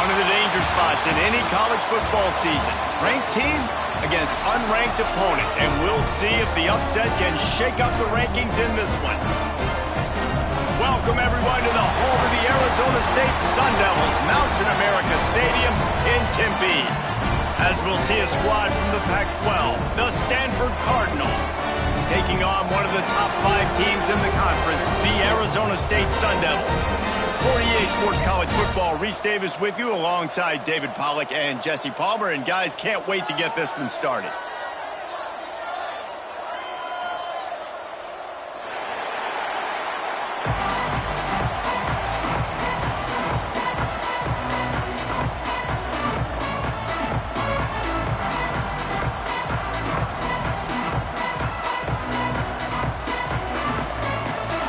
One of the danger spots in any college football season. Ranked team against unranked opponent. And we'll see if the upset can shake up the rankings in this one. Welcome, everyone, to the home of the Arizona State Sun Devils, Mountain America Stadium in Tempe. As we'll see a squad from the Pac-12, the Stanford Cardinal, taking on one of the top 5 teams in the conference, the Arizona State Sun Devils. For EA Sports College Football, Reese Davis with you alongside David Pollack and Jesse Palmer. And guys, can't wait to get this one started.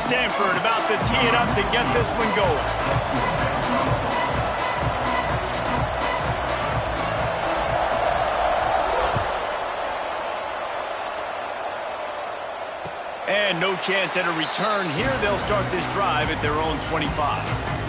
Stanford about to tee it up to get this one going. And no chance at a return here. They'll start this drive at their own 25.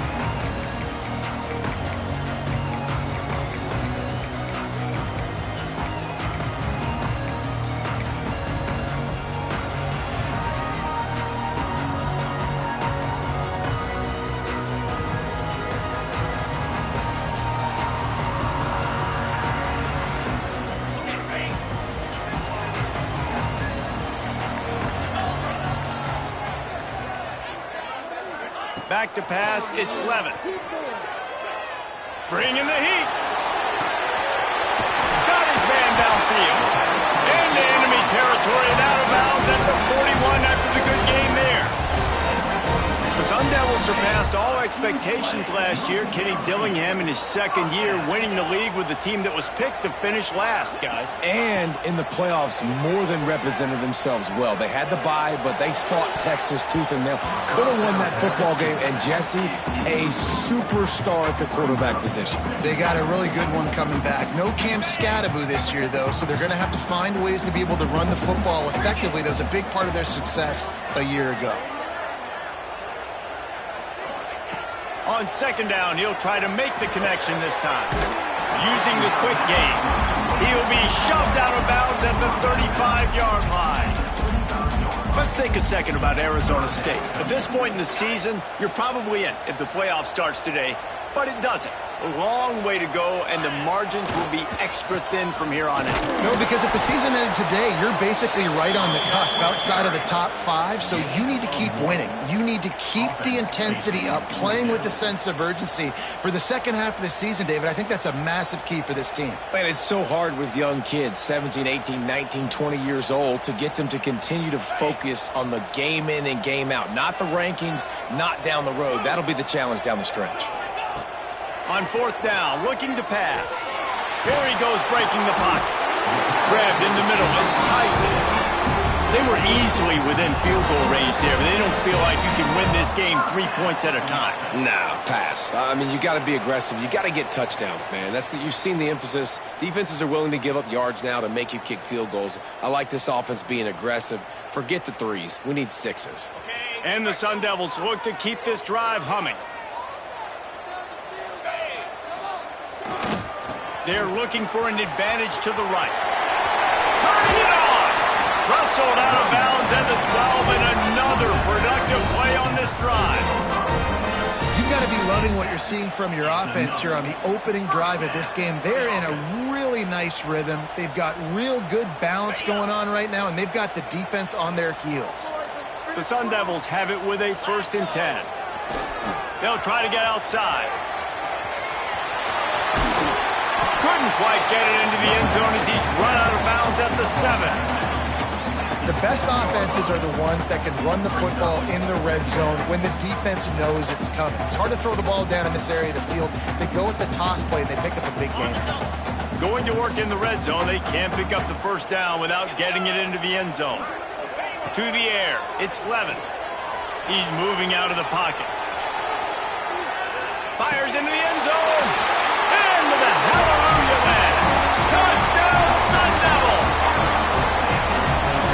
Back to pass, it's Levin. Bringing the heat. Got his man downfield. Into enemy territory and out of bounds at the 41 after the good game there. The Sun Devils surpassed all expectations last year. Kenny Dillingham in his second year winning the league with the team that was picked to finish last, guys. And in the playoffs, more than represented themselves well. They had the bye, but they fought Texas tooth and nail. Could have won that football game. And Jesse, a superstar at the quarterback position. They got a really good one coming back. No Cam Scattaboo this year, though, so they're going to have to find ways to be able to run the football effectively. That was a big part of their success a year ago. On second down, he'll try to make the connection this time. Using the quick game. He'll be shoved out of bounds at the 35-yard line. Let's think a second about Arizona State. At this point in the season, you're probably in if the playoff starts today, but it doesn't. A long way to go, and the margins will be extra thin from here on out. No, because if the season ended today, you're basically right on the cusp outside of the top 5, so you need to keep winning. You need to keep the intensity up, playing with a sense of urgency. For the second half of the season, David, I think that's a massive key for this team. Man, it's so hard with young kids, 17, 18, 19, 20 years old, to get them to continue to focus on the game in and game out. Not the rankings, not down the road. That'll be the challenge down the stretch. On fourth down, looking to pass. There he goes, breaking the pocket. Grabbed in the middle, it's Tyson. They were easily within field goal range there, but they don't feel like you can win this game 3 points at a time. No, pass. I mean, you got to be aggressive. You got to get touchdowns, man. You've seen the emphasis. Defenses are willing to give up yards now to make you kick field goals. I like this offense being aggressive. Forget the 3s. We need 6s. And the Sun Devils look to keep this drive humming. They're looking for an advantage to the right. Turning it on! Wrestled out of bounds at the 12, and another productive play on this drive. You've got to be loving what you're seeing from your offense here on the opening drive of this game. They're in a really nice rhythm. They've got real good balance going on right now, and they've got the defense on their heels. The Sun Devils have it with a 1st and 10. They'll try to get outside. Couldn't quite get it into the end zone as he's run out of bounds at the 7. The best offenses are the ones that can run the football in the red zone when the defense knows it's coming. It's hard to throw the ball down in this area of the field. They go with the toss play, and they pick up a big gain. Going to work in the red zone, they can't pick up the first down without getting it into the end zone. To the air, it's Levin. He's moving out of the pocket. Fires into the end zone. Into the hallelujah land. Touchdown, Sun Devils!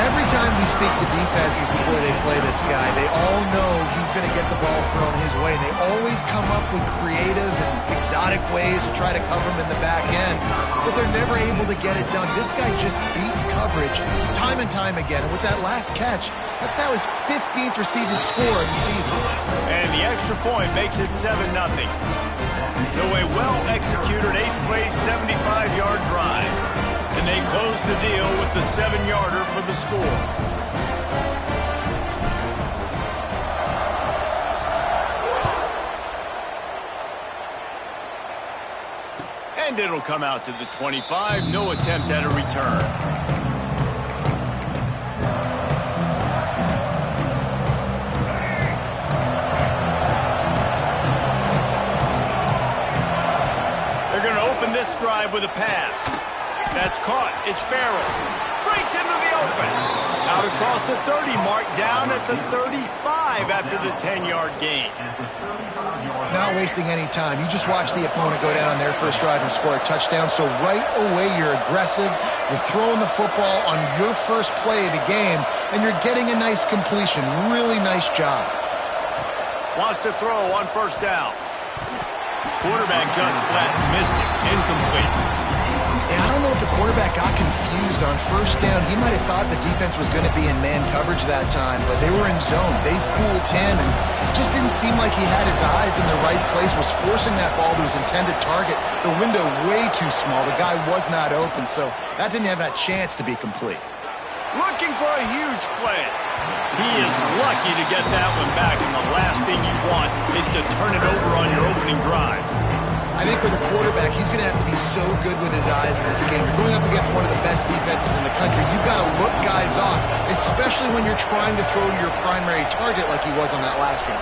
Every time we speak to defenses before they play this guy, they all know he's going to get the ball thrown his way. They always come up with creative and exotic ways to try to cover him in the back end, but they're never able to get it done. This guy just beats coverage time and time again. And with that last catch, that's now his 15th receiving score of the season. And the extra point makes it 7-0. So a well-executed 8-play, 75-yard drive. And they close the deal with the 7-yarder for the score. And it'll come out to the 25. No attempt at a return. They're going to open this drive with a pass. That's caught. It's Farrell. Breaks into the open. Out across the 30 mark, down at the 35 after the 10-yard gain. Not wasting any time. You just watch the opponent go down on their first drive and score a touchdown. So right away, you're aggressive. You're throwing the football on your first play of the game, and you're getting a nice completion. Really nice job. Wants to throw on first down. Quarterback just flat missed it. Incomplete. Yeah, I don't know if the quarterback got confused on first down. He might have thought the defense was going to be in man coverage that time, but they were in zone. They fooled him and just didn't seem like he had his eyes in the right place, was forcing that ball to his intended target. The window way too small. The guy was not open, so that didn't have that chance to be complete. Looking for a huge play. He is lucky to get that one back, and the last thing you want is to turn it over on your opening drive. I think for the quarterback, he's going to have to be so good with his eyes in this game. You're going up against one of the best defenses in the country. You've got to look guys off, especially when you're trying to throw to your primary target like he was on that last one.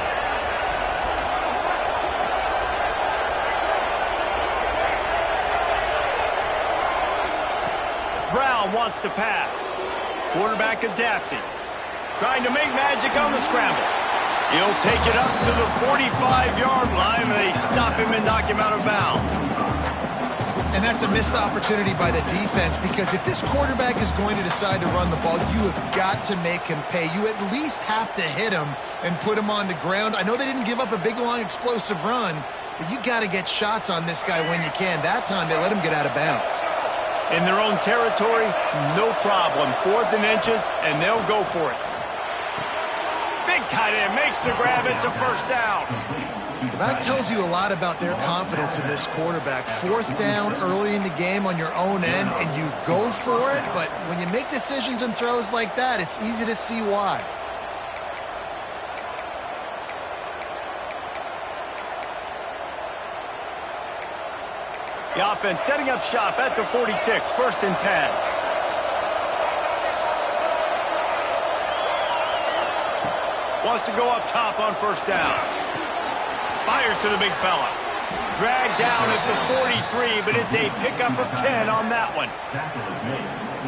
Brown wants to pass. Quarterback adapting. Trying to make magic on the scramble. He'll take it up to the 45-yard line, and they stop him and knock him out of bounds. And that's a missed opportunity by the defense, because if this quarterback is going to decide to run the ball, you have got to make him pay. You at least have to hit him and put him on the ground. I know they didn't give up a big, long, explosive run, but you got to get shots on this guy when you can. That time, they let him get out of bounds. In their own territory, no problem. 4th and inches, and they'll go for it. Big tight end makes the grab. It's a first down. That tells you a lot about their confidence in this quarterback. 4th down early in the game on your own end, and you go for it. But when you make decisions and throws like that, it's easy to see why. The offense setting up shop at the 46, 1st and 10. Wants to go up top on first down. Fires to the big fella. Dragged down at the 43, but it's a pickup of 10 on that one.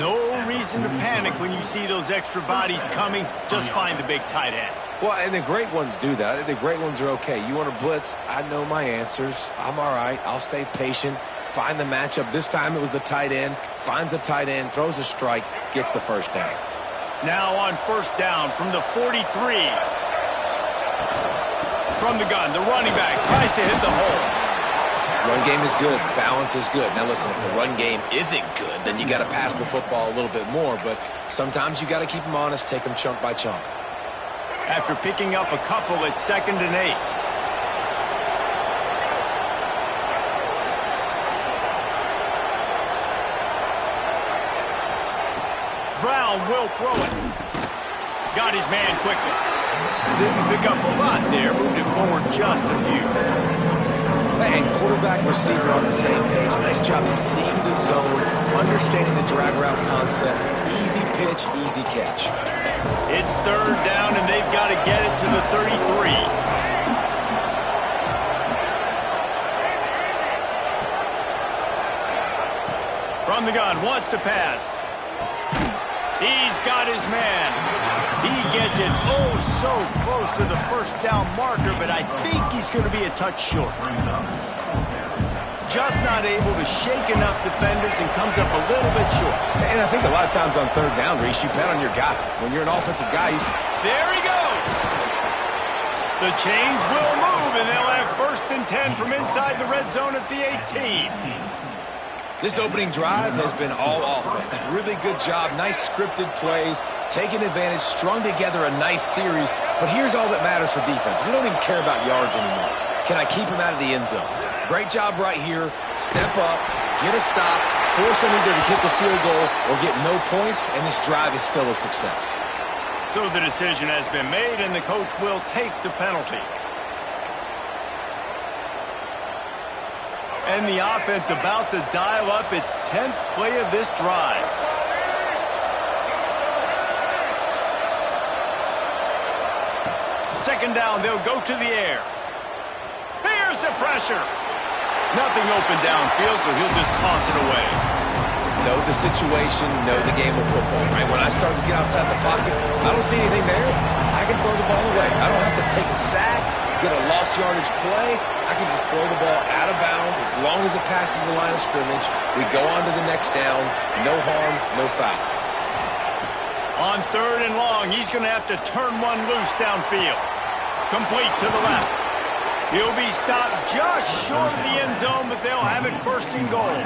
No reason to panic when you see those extra bodies coming. Just find the big tight end. Well, and the great ones do that. The great ones are okay. You want to blitz? I know my answers. I'm all right. I'll stay patient. Find the matchup. This time it was the tight end. Finds the tight end, throws a strike, gets the first down. Now on first down from the 43. From the gun, the running back tries to hit the hole. Run game is good. Balance is good. Now listen, if the run game isn't good, then you got to pass the football a little bit more. But sometimes you got to keep them honest, take them chunk by chunk. After picking up a couple, it's 2nd and 8. Brown will throw it. Got his man quickly. Didn't pick up a lot there. Moved it forward just a few. And quarterback, receiver on the same page. Nice job seeing the zone, understanding the drag route concept. Easy pitch, easy catch. It's 3rd down, and they've got to get it to the 33. From the gun, wants to pass. He's got his man. He gets it so close to the first down marker, but I think he's going to be a touch short. just not able to shake enough defenders and comes up a little bit short. And I think a lot of times on third down, Reese, you bet on your guy. When you're an offensive guy, there he goes. The chains will move, and they'll have 1st and 10 from inside the red zone at the 18. This opening drive has been all offense. Really good job, nice scripted plays, taking advantage, strung together a nice series. But here's all that matters for defense. We don't even care about yards anymore. Can I keep him out of the end zone? Great job right here. Step up, get a stop, force him either to kick a field goal or get no points, and this drive is still a success. So the decision has been made, and the coach will take the penalty. And the offense about to dial up its 10th play of this drive. Second down, they'll go to the air. Here's the pressure. Nothing open downfield, so he'll just toss it away. Know the situation, know the game of football, right? When I start to get outside the pocket, I don't see anything there. I can throw the ball away. I don't have to take a sack, get a lost yardage play. I can just throw the ball out of bounds as long as it passes the line of scrimmage. We go on to the next down. No harm, no foul. On 3rd and long, he's going to have to turn one loose downfield. Complete to the left. He'll be stopped just short of the end zone, but they'll have it 1st and goal.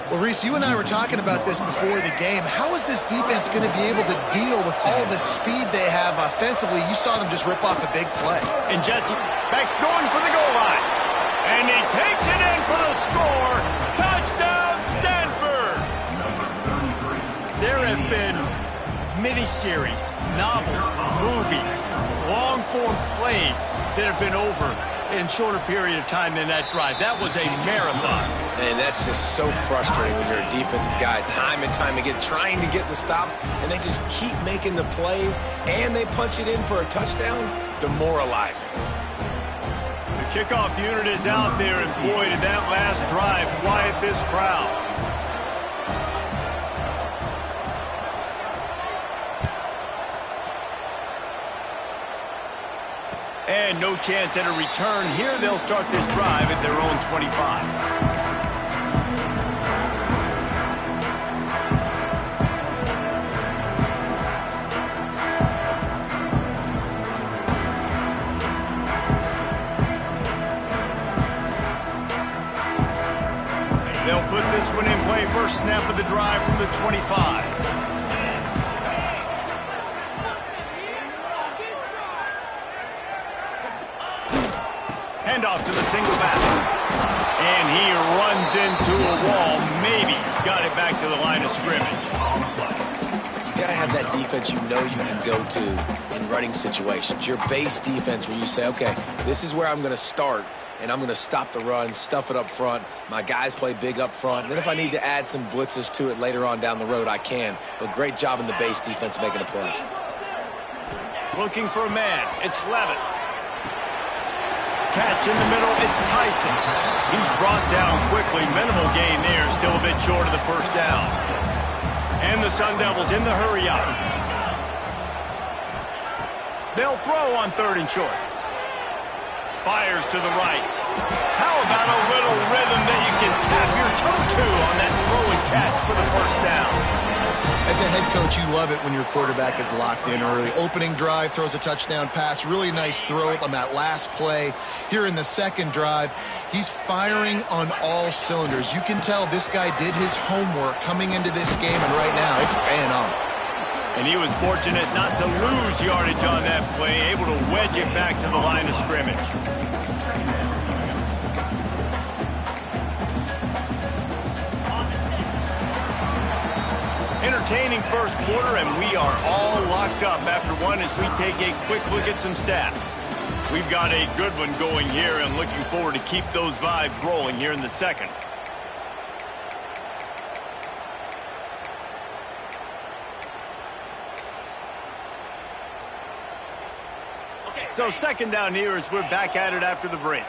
Well, Reese, you and I were talking about this before the game. How is this defense going to be able to deal with all the speed they have offensively? You saw them just rip off a big play. And Jesse Beck's going for the goal line. And he takes it in for the score. Touchdown, Stanford! There have been miniseries, novels, movies, long-form plays that have been over in shorter period of time than that drive. That was a marathon. And that's just so frustrating when you're a defensive guy, time and time again, trying to get the stops, and they just keep making the plays, and they punch it in for a touchdown. Demoralizing. The kickoff unit is out there, and boy, did that last drive quiet this crowd. And no chance at a return here. They'll start this drive at their own 25. They'll put this one in play. First snap of the drive from the 25. Handoff to the single back. And he runs into a wall. Maybe got it back to the line of scrimmage. You got to have that defense you know you can go to in running situations. Your base defense where you say, okay, this is where I'm going to start, and I'm going to stop the run, stuff it up front. My guys play big up front. And then if I need to add some blitzes to it later on down the road, I can. But great job in the base defense making a play. Looking for a man. It's Levitt. Catch in the middle, it's Tyson. He's brought down quickly. Minimal gain there, still a bit short of the first down. And the Sun Devils in the hurry-up. They'll throw on 3rd and short. Fires to the right. How about a little rhythm that you can tap your toe to on that throw and catch for the first down? As a head coach, you love it when your quarterback is locked in early. Opening drive, throws a touchdown pass. Really nice throw on that last play. Here in the second drive, he's firing on all cylinders. You can tell this guy did his homework coming into this game, and right now it's paying off. And he was fortunate not to lose yardage on that play, able to wedge it back to the line of scrimmage. Entertaining first quarter, and we are all locked up after one as we take a quick look at some stats. We've got a good one going here, and looking forward to keep those vibes rolling here in the second. So second down here as we're back at it after the break.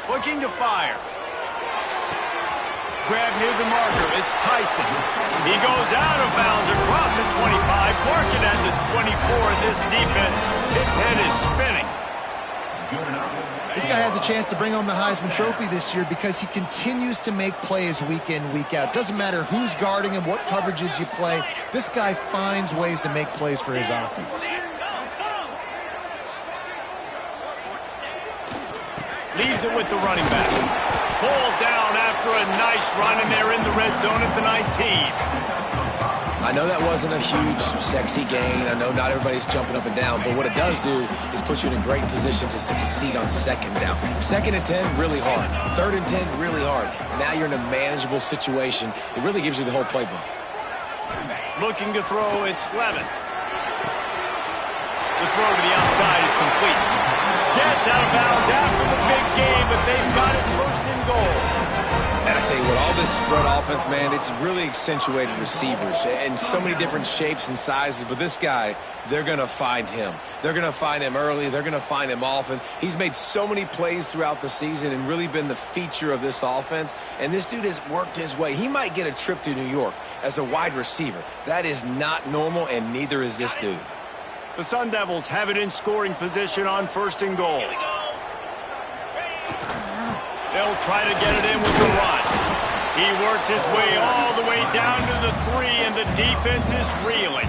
Looking to fire. grab near the marker. It's Tyson. He goes out of bounds across the 25, marking at the 24. This defense, its head is spinning. This guy has a chance to bring home the Heisman Trophy this year because he continues to make plays week in, week out. Doesn't matter who's guarding him, what coverages you play. This guy finds ways to make plays for his offense. Leaves it with the running back. Pulled down after a nice run, and they're in the red zone at the 19. I know that wasn't a huge, sexy gain. I know not everybody's jumping up and down, but what it does do is put you in a great position to succeed on second down. Second and 10, really hard. Third and 10, really hard. Now you're in a manageable situation. It really gives you the whole playbook. Looking to throw, it's Levin. The throw to the outside is complete. Gets out of bounds after the big game, but they've got it first and goal. And I tell you what, all this spread offense, man, it's really accentuated receivers in so many different shapes and sizes. But this guy, they're going to find him. They're going to find him early. They're going to find him often. He's made so many plays throughout the season and really been the feature of this offense. And this dude has worked his way. He might get a trip to New York as a wide receiver. That is not normal, and neither is this dude. The Sun Devils have it in scoring position on first and goal. They'll try to get it in with the run. He works his way all the way down to the 3, and the defense is reeling.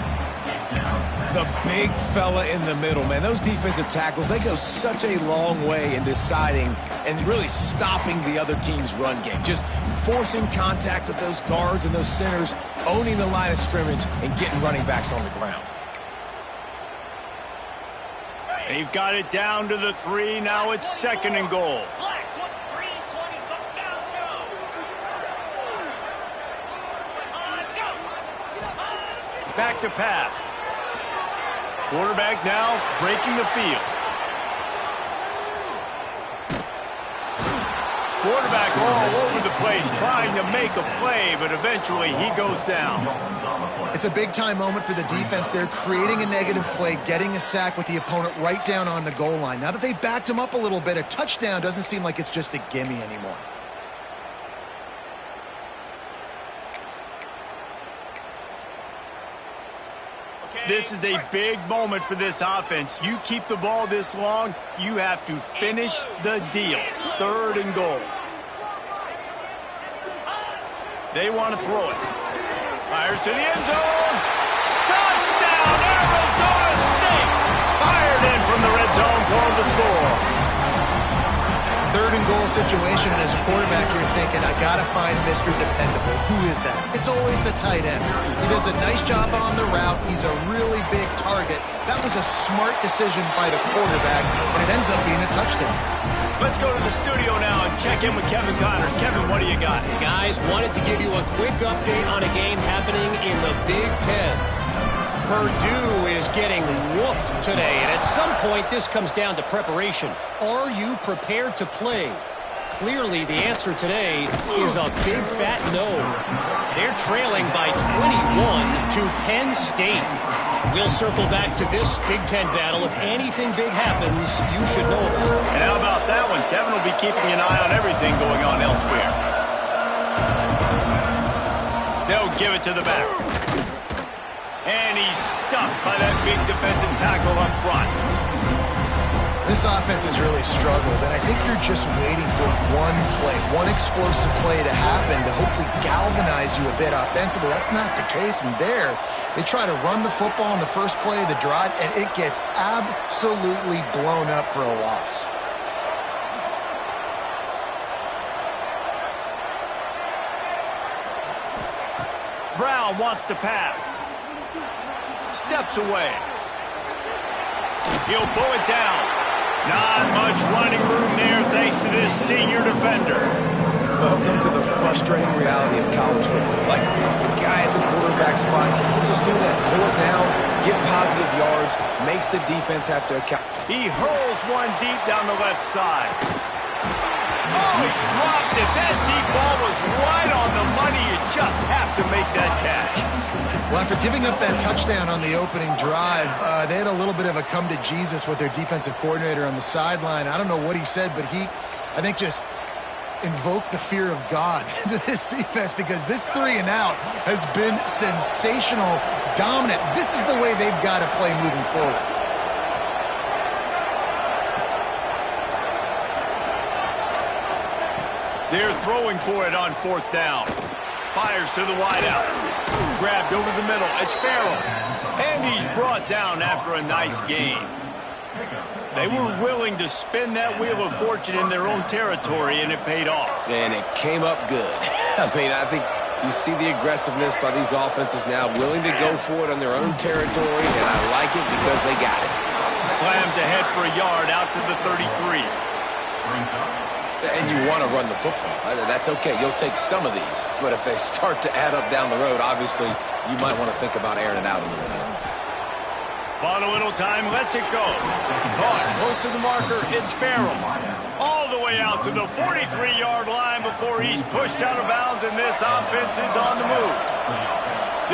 The big fella in the middle, man. Those defensive tackles, they go such a long way in deciding and really stopping the other team's run game. Just forcing contact with those guards and those centers, owning the line of scrimmage, and getting running backs on the ground. They've got it down to the 3. Now it's second and goal. Back to pass. Quarterback now breaking the field. Quarterback all over the place trying to make a play, but eventually he goes down. It's a big-time moment for the defense. They're creating a negative play, getting a sack with the opponent right down on the goal line. Now that they've backed him up a little bit, a touchdown doesn't seem like it's just a gimme anymore. This is a big moment for this offense. You keep the ball this long, you have to finish the deal. Third and goal. They want to throw it. Fires to the end zone. Touchdown, Arizona State. Fired in from the red zone for the score. Third and goal situation, and as a quarterback, you're thinking, I got to find Mr. Dependable. Who is that? It's always the tight end. He does a nice job on the route. He's a really big target. That was a smart decision by the quarterback, but it ends up being a touchdown. Let's go to the studio now and check in with Kevin Connors. Kevin, what do you got? Guys, wanted to give you a quick update on a game happening in the Big Ten. Purdue is getting whooped today, and at some point this comes down to preparation. Are you prepared to play? Clearly the answer today is a big fat no. They're trailing by 21 to Penn State. We'll circle back to this Big Ten battle. If anything big happens, you should know about it. And how about that one? Kevin will be keeping an eye on everything going on elsewhere. They'll give it to the back. And he's stuffed by that big defensive tackle up front. This offense has really struggled, and I think you're just waiting for one play, one explosive play to happen to hopefully galvanize you a bit offensively. That's not the case, and there, they try to run the football on the first play of the drive, and it gets absolutely blown up for a loss. Brown wants to pass. Steps away. He'll pull it down. Not much running room there thanks to this senior defender. Welcome to the frustrating reality of college football. Like, the guy at the quarterback spot, he can just do that. Pull it down, get positive yards, makes the defense have to account. He hurls one deep down the left side. Oh, he dropped it. That deep ball was right on the money. You just have to make that catch. Well, after giving up that touchdown on the opening drive, they had a little bit of a come to Jesus with their defensive coordinator on the sideline. I don't know what he said, but he, I think, just invoke the fear of God into this defense, because this 3-and-out has been sensational, dominant. This is the way they've got to play moving forward. They're throwing for it on 4th down. Fires to the wideout. Grabbed over the middle. It's Farrell. And he's brought down after a nice gain. They were willing to spin that wheel of fortune in their own territory, and it paid off. And it came up good. I mean, I think you see the aggressiveness by these offenses now, willing to go for it on their own territory, and I like it because they got it. Slams ahead for a yard out to the 33. And you want to run the football. That's okay. You'll take some of these. But if they start to add up down the road, obviously, you might want to think about airing it out a little bit. Bought a little time, lets it go. Caught close to the marker, it's Farrell. All the way out to the 43-yard line before he's pushed out of bounds, and this offense is on the move.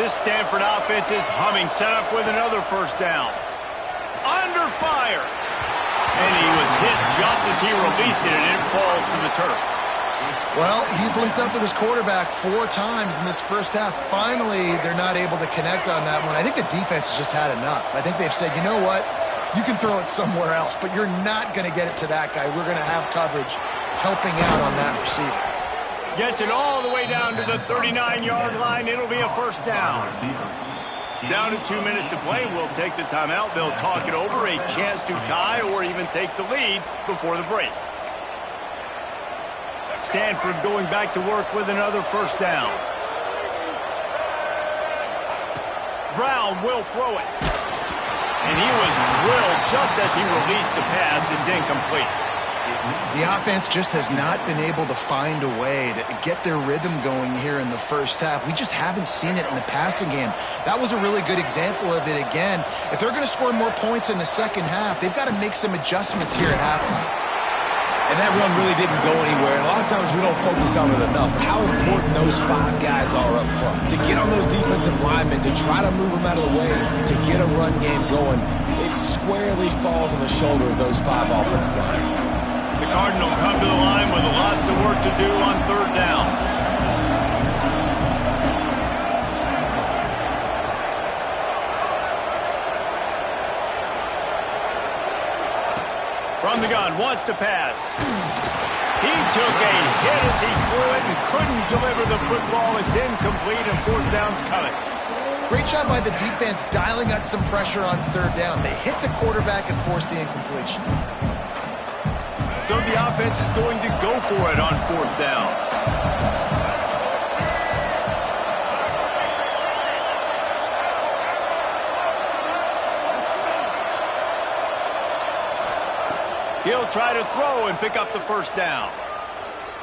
This Stanford offense is humming, set up with another 1st down. Under fire. And he was hit just as he released it, and it falls to the turf. Well, he's linked up with his quarterback 4 times in this first half. Finally, they're not able to connect on that one. I think the defense has just had enough. I think they've said, you know what? You can throw it somewhere else, but you're not going to get it to that guy. We're going to have coverage helping out on that receiver. Gets it all the way down to the 39-yard line. It'll be a 1st down. Down to 2 minutes to play. We'll take the timeout. They'll talk it over, a chance to tie or even take the lead before the break. Stanford going back to work with another 1st down. Brown will throw it. And he was drilled just as he released the pass. It's incomplete. The offense just has not been able to find a way to get their rhythm going here in the first half. We just haven't seen it in the passing game. That was a really good example of it again. If they're going to score more points in the second half, they've got to make some adjustments here at halftime. And that run really didn't go anywhere. And a lot of times we don't focus on it enough. How important those 5 guys are up front. To get on those defensive linemen, to try to move them out of the way, to get a run game going, it squarely falls on the shoulder of those 5 offensive linemen. The Cardinal come to the line with lots of work to do on 3rd down. From the gun, wants to pass. He took a hit as he threw it and couldn't deliver the football. It's incomplete, and 4th down's coming. Great job by the defense dialing out some pressure on 3rd down. They hit the quarterback and forced the incompletion. So the offense is going to go for it on 4th down. He'll try to throw and pick up the 1st down.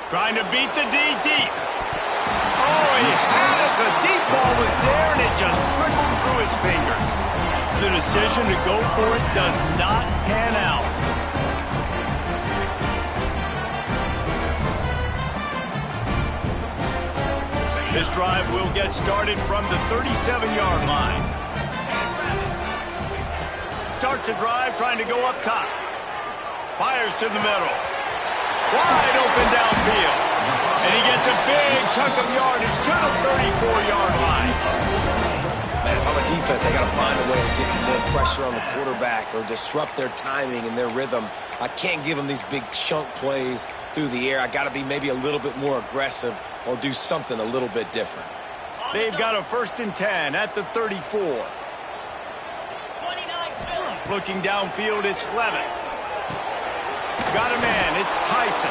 Trying to beat the D deep. Oh, he had it. The deep ball was there, and it just trickled through his fingers. The decision to go for it does not pan out. This drive will get started from the 37-yard line. Starts a drive trying to go up top. Fires to the middle. Wide open downfield. And he gets a big chunk of yardage to the 34-yard line. Man, if I'm a defense, I got to find a way to get some more pressure on the quarterback or disrupt their timing and their rhythm. I can't give them these big chunk plays through the air. I got to be maybe a little bit more aggressive or do something a little bit different. They've got a 1st and 10 at the 34. Looking downfield, it's Levitt. Got a man, it's Tyson.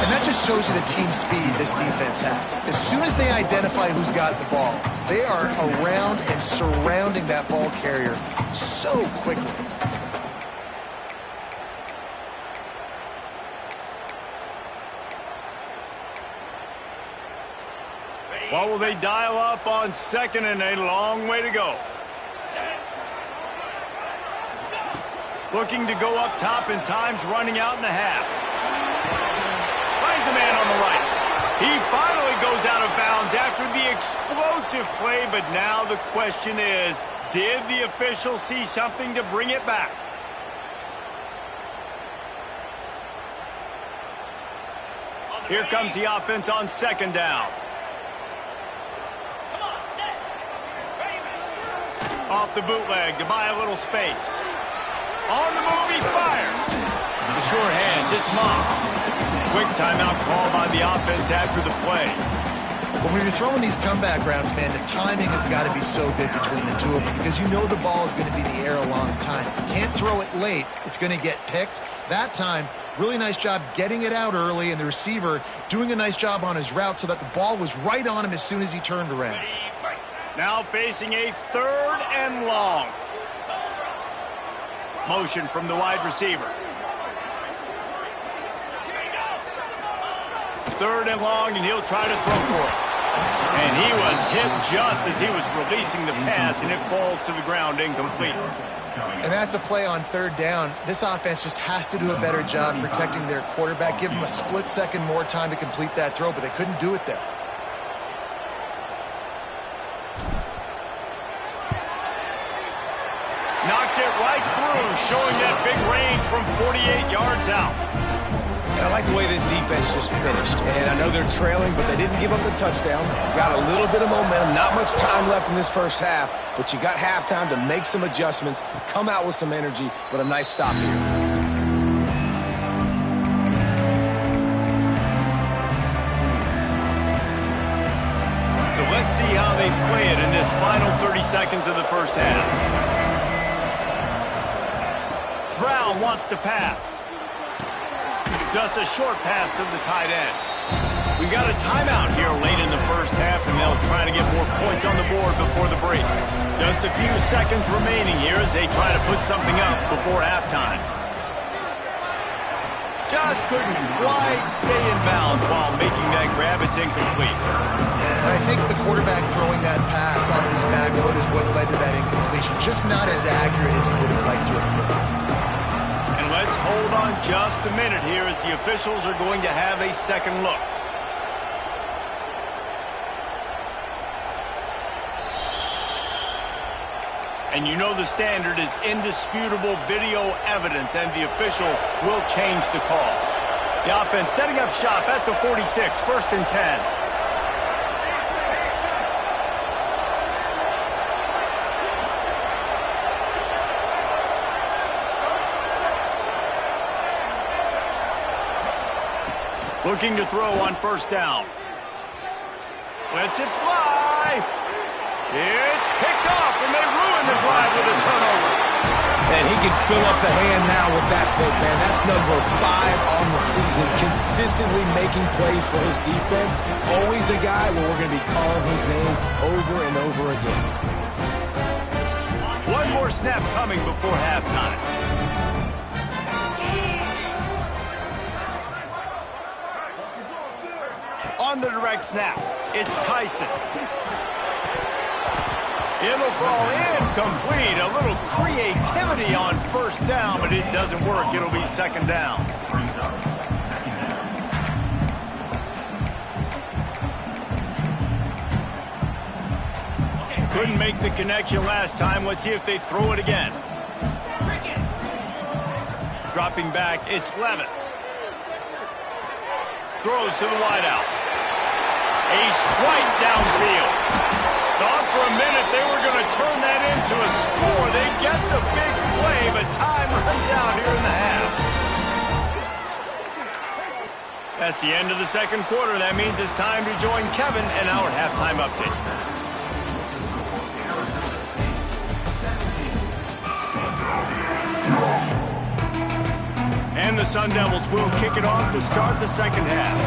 And that just shows you the team speed this defense has. As soon as they identify who's got the ball, they are around and surrounding that ball carrier so quickly. What will they dial up on 2nd and a long way to go? Looking to go up top, and time's running out in the half. Finds a man on the right. He finally goes out of bounds after the explosive play, but now the question is, did the official see something to bring it back? Here comes the offense on second down. Off the bootleg to buy a little space. On the move, he fires. The short hands, it's Moss. Quick timeout call by the offense after the play. When you're throwing these comeback routes, man, the timing has got to be so good between the two of them because you know the ball is going to be in the air a long time. You can't throw it late. It's going to get picked. That time, really nice job getting it out early, and the receiver doing a nice job on his route so that the ball was right on him as soon as he turned around. Now facing a 3rd and long. Motion from the wide receiver. 3rd and long, and he'll try to throw for it. And he was hit just as he was releasing the pass, and it falls to the ground incomplete. And that's a play on 3rd down. This offense just has to do a better job protecting their quarterback. Give him a split second more time to complete that throw, but they couldn't do it there. Knocked it right through, showing that big range from 48 yards out. And I like the way this defense just finished. And I know they're trailing, but they didn't give up the touchdown. Got a little bit of momentum. Not much time left in this first half, but you got halftime to make some adjustments, come out with some energy, but a nice stop here. So let's see how they play it in this final 30 seconds of the first half. Brown wants to pass. Just a short pass to the tight end. We got a timeout here late in the first half, and they'll try to get more points on the board before the break. Just a few seconds remaining here as they try to put something up before halftime. Just couldn't quite stay in bounds while making that grab. It's incomplete. And I think the quarterback throwing that pass off his back foot is what led to that incompletion. Just not as accurate as he would have liked to have been. Let's hold on just a minute here as the officials are going to have a second look. And you know the standard is indisputable video evidence, and the officials will change the call. The offense setting up shop at the 46, 1st and 10. Looking to throw on 1st down. Lets it fly. It's picked off, and they ruin the drive with a turnover. And he can fill up the hand now with that pick, man. That's number 5 on the season. Consistently making plays for his defense. Always a guy where we're going to be calling his name over and over again. One more snap coming before halftime. On the direct snap, it's Tyson. It'll fall incomplete. A little creativity on 1st down, but it doesn't work. It'll be 2nd down. Couldn't make the connection last time. Let's see if they throw it again. Dropping back, it's Levitt. Throws to the wideout. A strike downfield. Thought for a minute they were going to turn that into a score. They get the big play, but time runs out here in the half. That's the end of the 2nd quarter. That means it's time to join Kevin in our halftime update. And the Sun Devils will kick it off to start the 2nd half.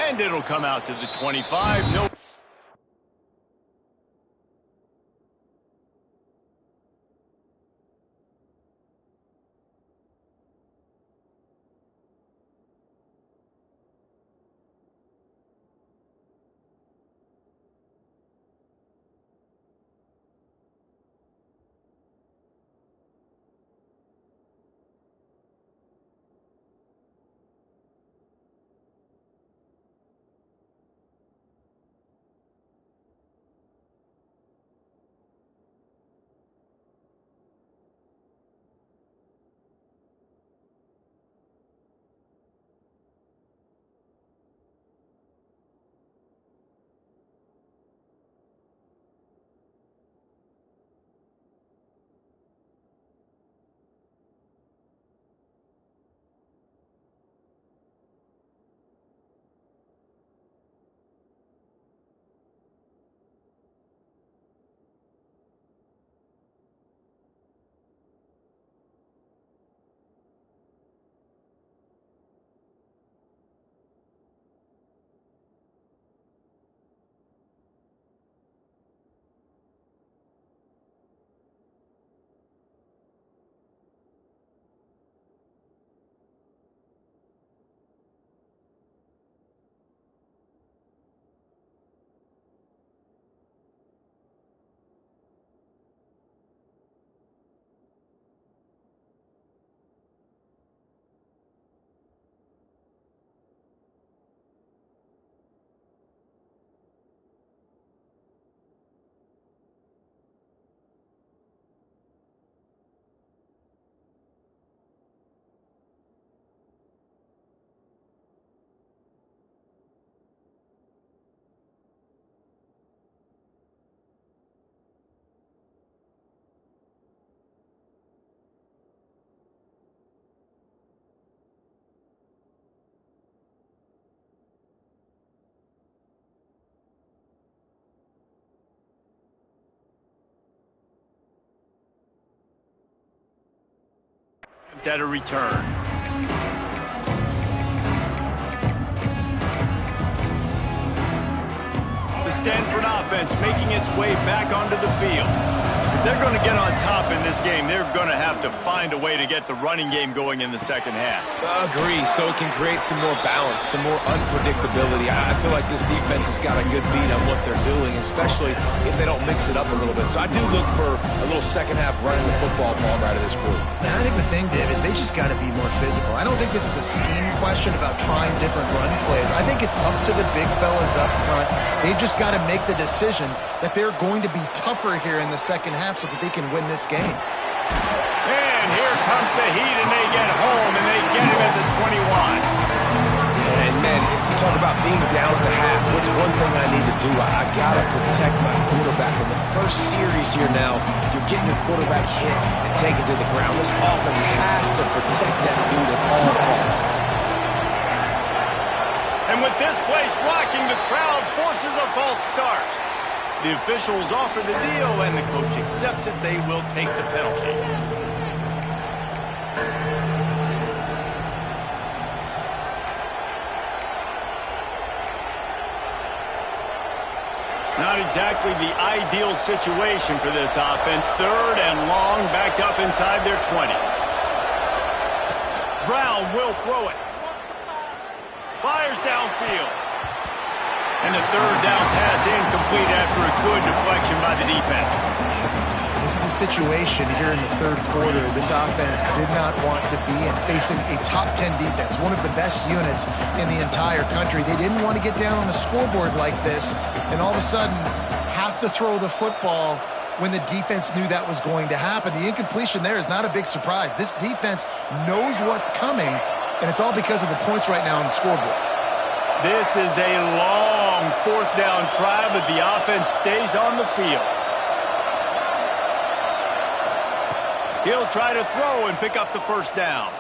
And it'll come out to the 25. No. attempt at a return. The Stanford offense making its way back onto the field. If they're going to get on top in this game, they're going to have to find a way to get the running game going in the second half. Agree, so it can create some more balance, some more unpredictability. I feel like this defense has got a good beat on what they're doing, especially if they don't mix it up a little bit. So I do look for a little second half running the football ball out of this group. And I think the thing, Dave, is they just got to be more physical. I don't think this is a scheme question about trying different run plays. I think it's up to the big fellas up front. They've just got to make the decision that they're going to be tougher here in the second half so that they can win this game. And here comes the Heat, and they get home, and they get him at the 21. And, man, you talk about being down at the half. What's one thing I need to do? I got to protect my quarterback. In the first series here now, you're getting your quarterback hit and taken to the ground. This offense has to protect that dude at all costs. And with this place rocking, the crowd forces a false start. The officials offer the deal, and the coach accepts it. They will take the penalty. Not exactly the ideal situation for this offense. Third and long, backed up inside their 20. Brown will throw it. Fires downfield. And the third down pass incomplete after a good deflection by the defense. This is a situation here in the third quarter this offense did not want to be in, facing a top 10 defense, one of the best units in the entire country. They didn't want to get down on the scoreboard like this and all of a sudden have to throw the football when the defense knew that was going to happen. The incompletion there is not a big surprise. This defense knows what's coming, and it's all because of the points right now on the scoreboard. This is a long fourth down try, but the offense stays on the field. He'll try to throw and pick up the first down.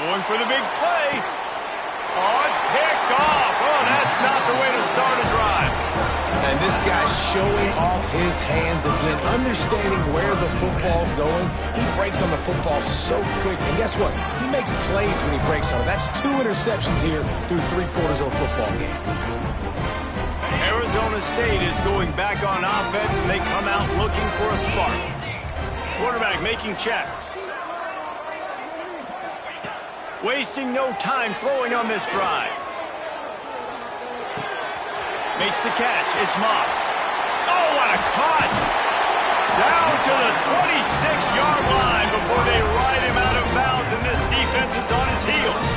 Going for the big play. Oh, it's picked off. Oh, that's not the way to start a drive. And this guy's showing off his hands again, understanding where the football's going. He breaks on the football so quick. And guess what? He makes plays when he breaks on it. That's 2 interceptions here through 3 quarters of a football game. Arizona State is going back on offense, and they come out looking for a spark. Quarterback making checks. Wasting no time throwing on this drive. Makes the catch. It's Moss. Oh, what a cut! Down to the 26-yard line before they ride him out of bounds, and this defense is on its heels.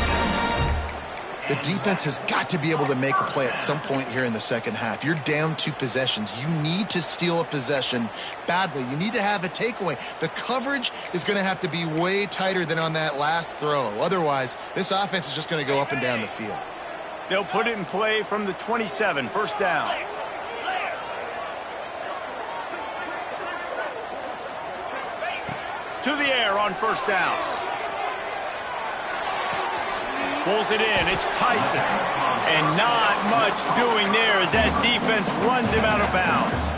The defense has got to be able to make a play at some point here in the second half. You're down 2 possessions. You need to steal a possession badly. You need to have a takeaway. The coverage is going to have to be way tighter than on that last throw. Otherwise, this offense is just going to go up and down the field. They'll put it in play from the 27, first down. To the air on first down. Pulls it in. It's Tyson. And not much doing there as that defense runs him out of bounds.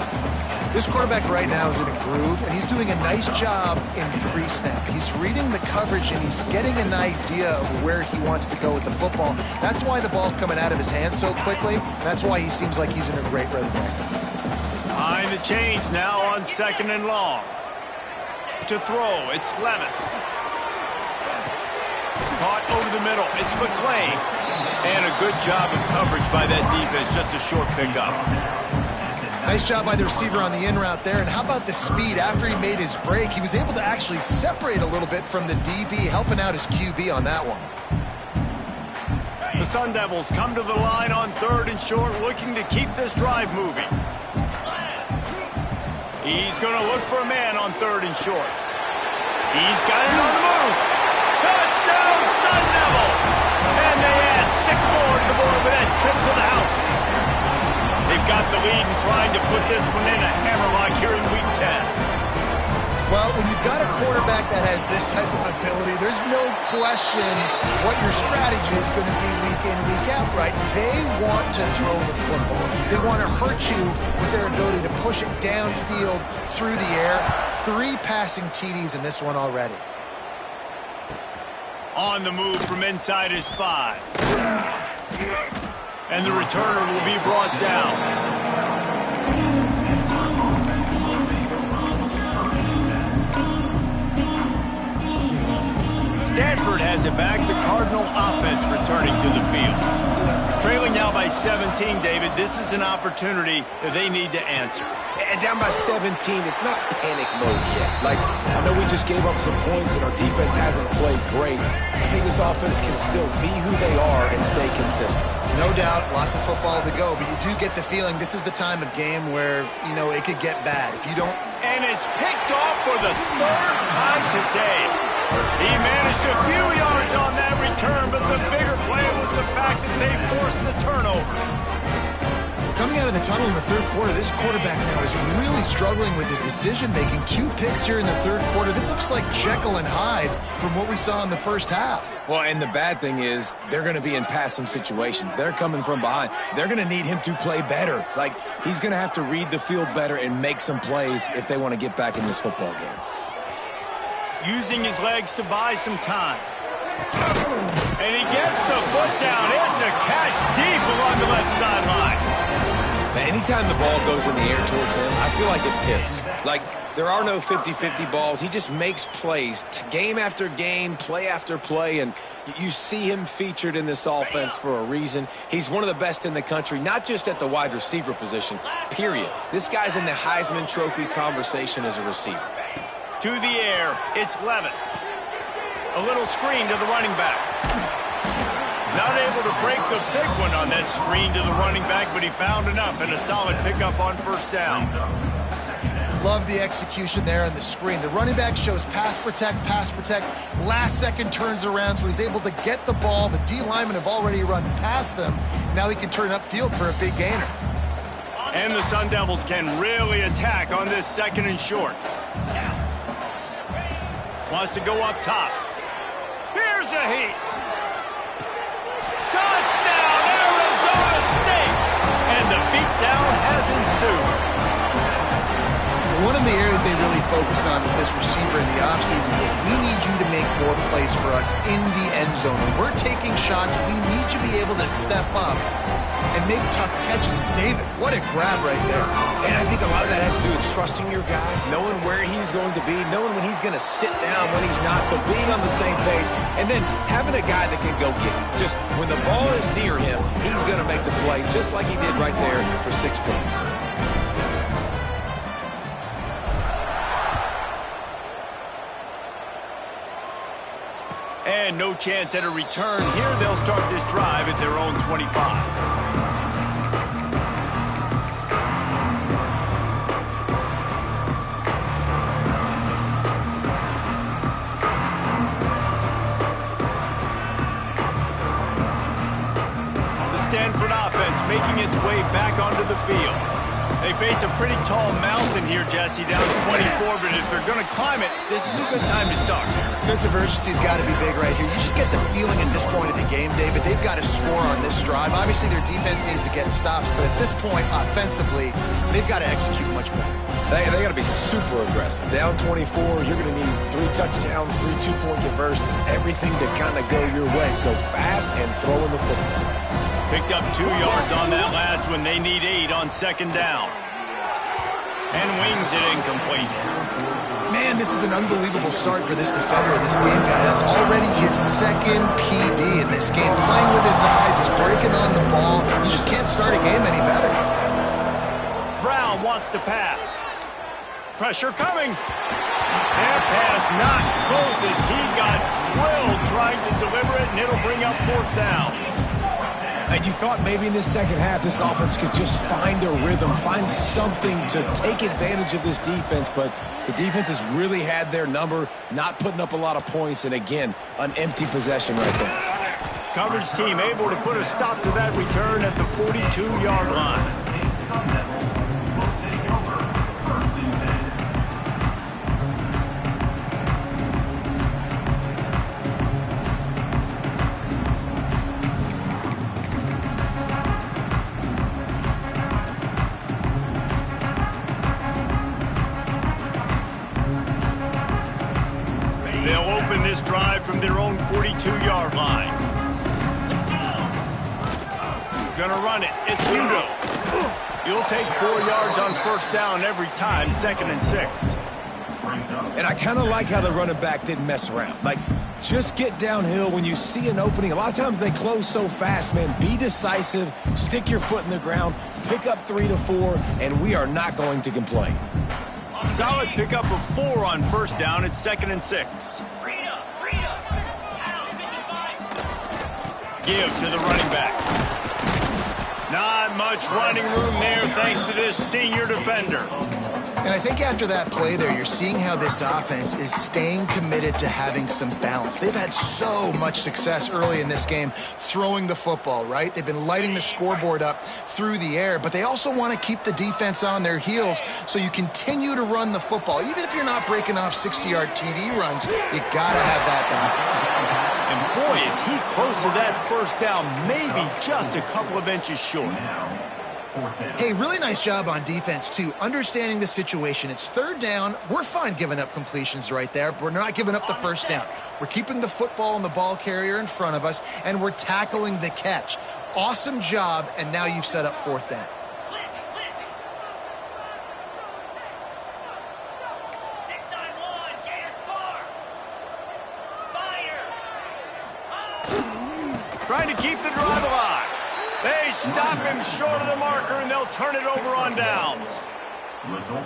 This quarterback right now is in a groove, and he's doing a nice job in pre-snap. He's reading the coverage, and he's getting an idea of where he wants to go with the football. That's why the ball's coming out of his hands so quickly. That's why he seems like he's in a great rhythm right now. Behind the chains now on second and long. To throw, it's Lemon. Caught over the middle, it's McClain. And a good job of coverage by that defense, just a short pickup. Nice job by the receiver on the in route there. And how about the speed? After he made his break, he was able to actually separate a little bit from the DB, helping out his QB on that one. The Sun Devils come to the line on third and short, looking to keep this drive moving. He's going to look for a man on third and short. He's got it on the move. Touchdown, Sun Devils! And they add 6 more to the board with that trip to the house. They've got the lead and trying to put this one in a hammerlock here in Week 10. Well, when you've got a quarterback that has this type of ability, there's no question what your strategy is going to be week in, week out, right? They want to throw the football. They want to hurt you with their ability to push it downfield through the air. 3 passing TDs in this one already. On the move from inside his 5. And the returner will be brought down. Stanford has it back. The Cardinal offense returning to the field. Trailing now by 17, David. This is an opportunity that they need to answer. And down by 17, it's not panic mode yet. Like, I know we just gave up some points and our defense hasn't played great. I think this offense can still be who they are and stay consistent. No doubt, lots of football to go, but you do get the feeling this is the time of game where, you know, it could get bad. If you don't... And it's picked off for the 3rd time today. He managed a few yards on that return, but the bigger play was the fact that they forced the turnover. Coming out of the tunnel in the 3rd quarter, this quarterback now is really struggling with his decision-making. 2 picks here in the 3rd quarter. This looks like Jekyll and Hyde from what we saw in the first half. Well, and the bad thing is they're going to be in passing situations. They're coming from behind. They're going to need him to play better. Like, he's going to have to read the field better and make some plays if they want to get back in this football game. Using his legs to buy some time. And he gets the foot down. It's a catch deep along the left sideline. Anytime the ball goes in the air towards him, I feel like it's his. Like, there are no 50-50 balls. He just makes plays, game after game, play after play, and you see him featured in this offense for a reason. He's one of the best in the country, not just at the wide receiver position, period. This guy's in the Heisman Trophy conversation as a receiver. To the air, it's Levitt. A little screen to the running back. Not able to break the big one on that screen to the running back, but he found enough and a solid pickup on 1st down. Love the execution there on the screen. The running back shows pass protect, last second turns around, so he's able to get the ball. The D linemen have already run past him. Now he can turn upfield for a big gainer. And the Sun Devils can really attack on this 2nd and short. Wants to go up top. Here's a heat. Touchdown, Arizona State! And the beatdown has ensued. One of the areas they really focused on with this receiver in the offseason was we need you to make more plays for us in the end zone. When we're taking shots, we need you to be able to step up and make tough catches. David, what a grab right there. And I think a lot of that has to do with trusting your guy, knowing where he's going to be, knowing when he's going to sit down, when he's not, so being on the same page, and then having a guy that can go get it. Just when the ball is near him, he's going to make the play just like he did right there for 6 points. And no chance at a return here. They'll start this drive at their own 25. The Stanford offense making its way back onto the field. They face a pretty tall mountain here, Jesse, down 24, but if they're going to climb it, this is a good time to start. Sense of urgency's got to be big right here. You just get the feeling at this point of the game, David, they've got to score on this drive. Obviously, their defense needs to get stops, but at this point, offensively, they've got to execute much better. They got to be super aggressive. Down 24, you're going to need 3 touchdowns, 3 two-point conversions, everything to kind of go your way. So fast and throwing the football. Picked up 2 yards on that last one. They need 8 on 2nd down. And wings it incomplete. Man, this is an unbelievable start for this defender in this game, guy. That's already his 2nd PD in this game. Playing with his eyes, he's breaking on the ball. You just can't start a game any better. Brown wants to pass. Pressure coming. That pass not close as he got drilled trying to deliver it, and it'll bring up 4th down. And you thought maybe in this second half this offense could just find a rhythm, find something to take advantage of this defense, but the defense has really had their number, not putting up a lot of points, and again, an empty possession right there. Coverage team able to put a stop to that return at the 42-yard line. starting this drive from their own 42-yard line. Gonna run it. It's Udo. You'll take 4 yards on first down every time, 2nd and 6. And I kind of like how the running back didn't mess around. Like, just get downhill when you see an opening. A lot of times they close so fast, man. Be decisive, stick your foot in the ground, pick up 3 to 4, and we are not going to complain. Solid pickup of 4 on first down. It's 2nd and 6. Give to the running back. Not much running room there thanks to this senior defender. And I think after that play there, you're seeing how this offense is staying committed to having some balance. They've had so much success early in this game throwing the football, right? They've been lighting the scoreboard up through the air, but they also want to keep the defense on their heels so you continue to run the football. Even if you're not breaking off 60-yard TD runs, you got to have that balance. And boy, is he close to that first down, maybe just a couple of inches short. Hey, really nice job on defense, too, understanding the situation. It's 3rd down. We're fine giving up completions right there, but we're not giving up the first down. We're keeping the football and the ball carrier in front of us, and we're tackling the catch. Awesome job, and now you've set up 4th down. Trying to keep the drive alive. They stop him short of the marker, and they'll turn it over on downs.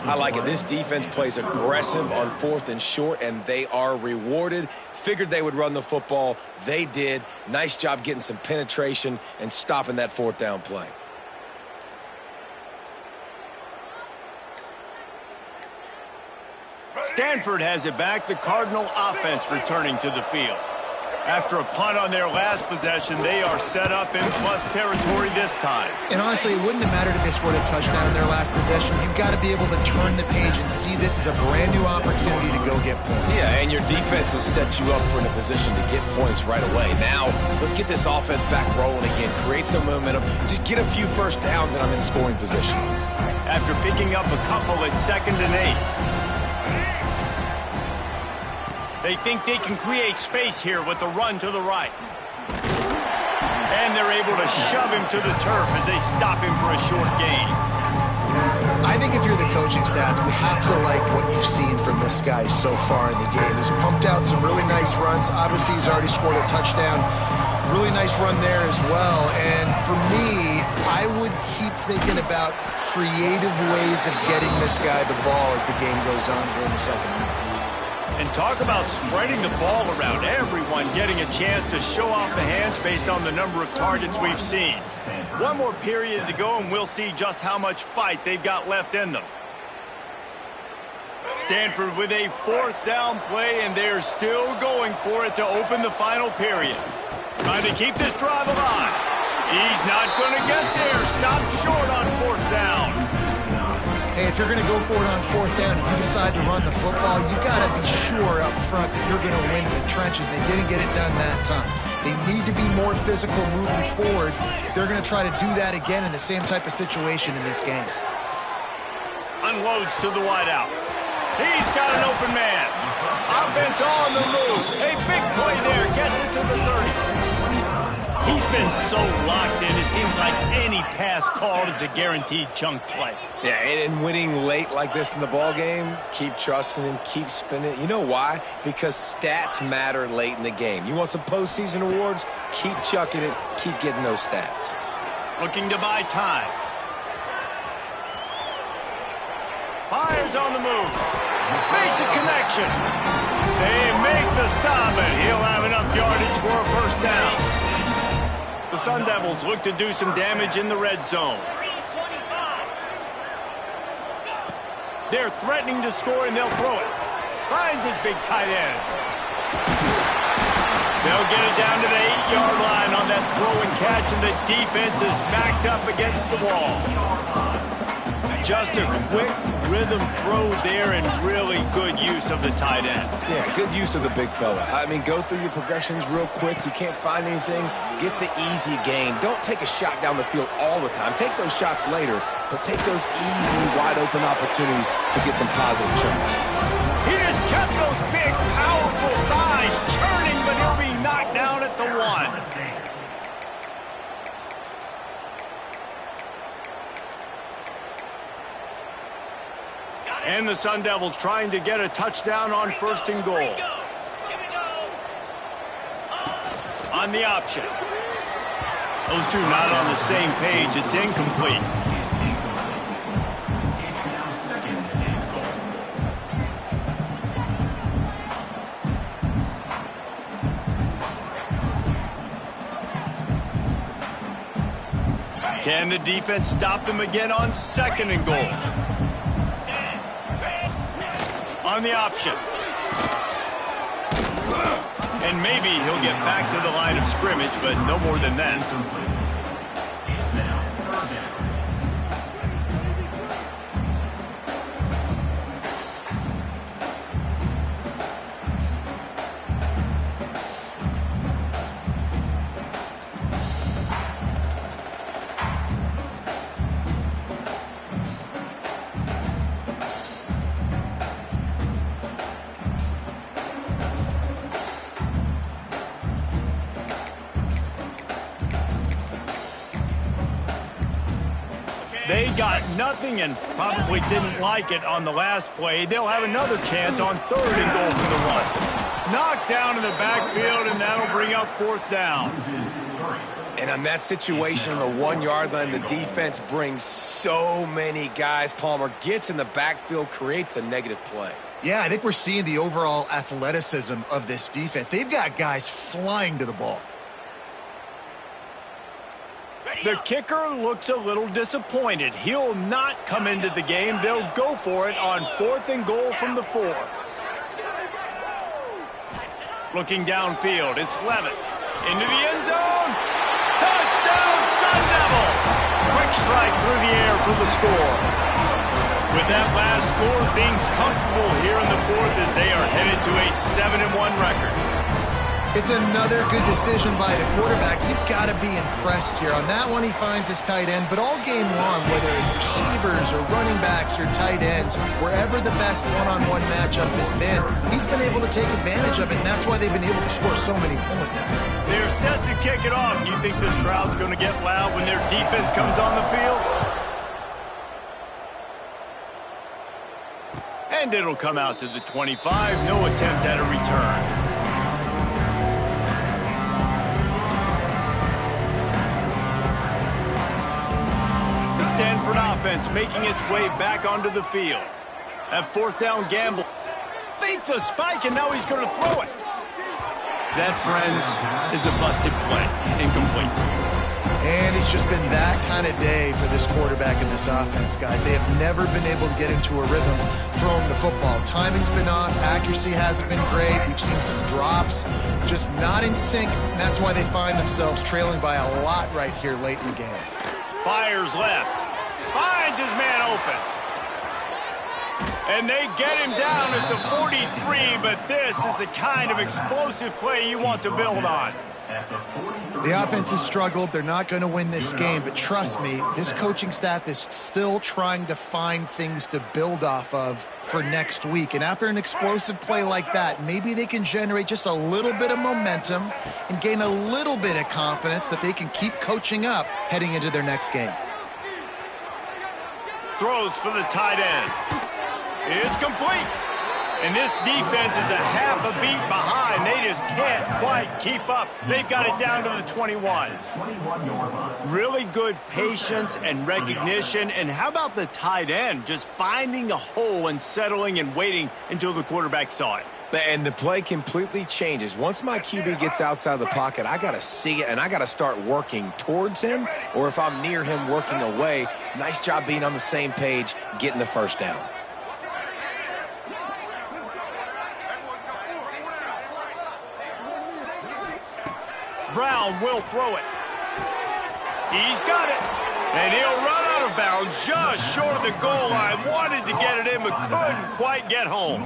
I like it. This defense plays aggressive on 4th and short, and they are rewarded. Figured they would run the football. They did. Nice job getting some penetration and stopping that 4th down play. Stanford has it back. The Cardinal offense returning to the field. After a punt on their last possession, they are set up in plus territory this time. And honestly, it wouldn't have mattered if they scored a touchdown in their last possession. You've got to be able to turn the page and see this as a brand new opportunity to go get points. Yeah, and your defense has set you up for in a position to get points right away. Now, let's get this offense back rolling again. Create some momentum. Just get a few first downs, and I'm in scoring position. After picking up a couple at 2nd and 8. They think they can create space here with a run to the right. And they're able to shove him to the turf as they stop him for a short gain. I think if you're the coaching staff, you have to like what you've seen from this guy so far in the game. He's pumped out some really nice runs. Obviously, he's already scored a touchdown. Really nice run there as well. And for me, I would keep thinking about creative ways of getting this guy the ball as the game goes on here in the second half. And talk about spreading the ball around. Everyone getting a chance to show off the hands based on the number of targets we've seen. One more period to go, and we'll see just how much fight they've got left in them. Stanford with a 4th down play, and they're still going for it to open the final period. Trying to keep this drive alive. He's not going to get there. Stop short on 4th down. Hey, if you're going to go for it on 4th down, if you decide to run the football, you've got to be sure up front that you're going to win in the trenches. They didn't get it done that time. They need to be more physical moving forward. They're going to try to do that again in the same type of situation in this game. Unloads to the wideout. He's got an open man. Offense on the move. A big play there. Gets it to the 30. He's been so locked in, it seems like any pass called is a guaranteed chunk play. Yeah, and winning late like this in the ball game, keep trusting him, keep spinning. You know why? Because stats matter late in the game. You want some postseason awards? Keep chucking it, keep getting those stats. Looking to buy time. Fires on the move. Makes a connection. They make the stop, and he'll have enough yardage for a first down. The Sun Devils look to do some damage in the red zone. They're threatening to score, and they'll throw it. Finds his big tight end. They'll get it down to the 8-yard line on that throw and catch, and the defense is backed up against the wall. Just a quick rhythm throw there and really good use of the tight end. Yeah, good use of the big fella. I mean, go through your progressions real quick. You can't find anything. Get the easy gain. Don't take a shot down the field all the time. Take those shots later, but take those easy, wide-open opportunities to get some positive chunks. He just kept those big, powerful thighs And the Sun Devils trying to get a touchdown on 1st and goal. On the option. Those two not on the same page. It's incomplete. Can the defense stop them again on 2nd and goal? On the option. And maybe he'll get back to the line of scrimmage, but no more than that. They got nothing and probably didn't like it on the last play. They'll have another chance on 3rd and goal from the run. Knocked down in the backfield, and that'll bring up 4th down. And on that situation on the 1-yard line, the defense brings so many guys. Palmer gets in the backfield, creates the negative play. Yeah, I think we're seeing the overall athleticism of this defense. They've got guys flying to the ball. The kicker looks a little disappointed. He'll not come into the game. They'll go for it on 4th and goal from the 4. Looking downfield, it's Levitt. Into the end zone. Touchdown, Sun Devils! Quick strike through the air for the score. With that last score, things comfortable here in the 4th as they are headed to a 7-1 record. It's another good decision by the quarterback. You've got to be impressed here. On that one, he finds his tight end, but all game long, whether it's receivers or running backs or tight ends, wherever the best one-on-one matchup has been, he's been able to take advantage of it, and that's why they've been able to score so many points. They're set to kick it off. You think this crowd's going to get loud when their defense comes on the field? And it'll come out to the 25. No attempt at a return. Stanford offense making its way back onto the field. That 4th down gamble. Fake the spike, and now he's going to throw it. That, friends, is a busted play. Incomplete. And it's just been that kind of day for this quarterback and this offense, guys. They have never been able to get into a rhythm throwing the football. Timing's been off. Accuracy hasn't been great. We've seen some drops. Just not in sync. And that's why they find themselves trailing by a lot right here late in the game. Fires left. Finds his man open. And they get him down at the 43, but this is the kind of explosive play you want to build on. The offense has struggled. They're not going to win this game, but trust me, this coaching staff is still trying to find things to build off of for next week. And after an explosive play like that, maybe they can generate just a little bit of momentum and gain a little bit of confidence that they can keep coaching up heading into their next game. Throws for the tight end. It's complete. And this defense is a half a beat behind. They just can't quite keep up. They've got it down to the 21. Really good patience and recognition. And how about the tight end just finding a hole and settling and waiting until the quarterback saw it? And the play completely changes. Once my QB gets outside the pocket, I got to see it, and I got to start working towards him, or if I'm near him, working away. Nice job being on the same page, getting the first down. Brown will throw it. He's got it. And he'll run out of bounds just short of the goal line. Wanted to get it in, but couldn't quite get home.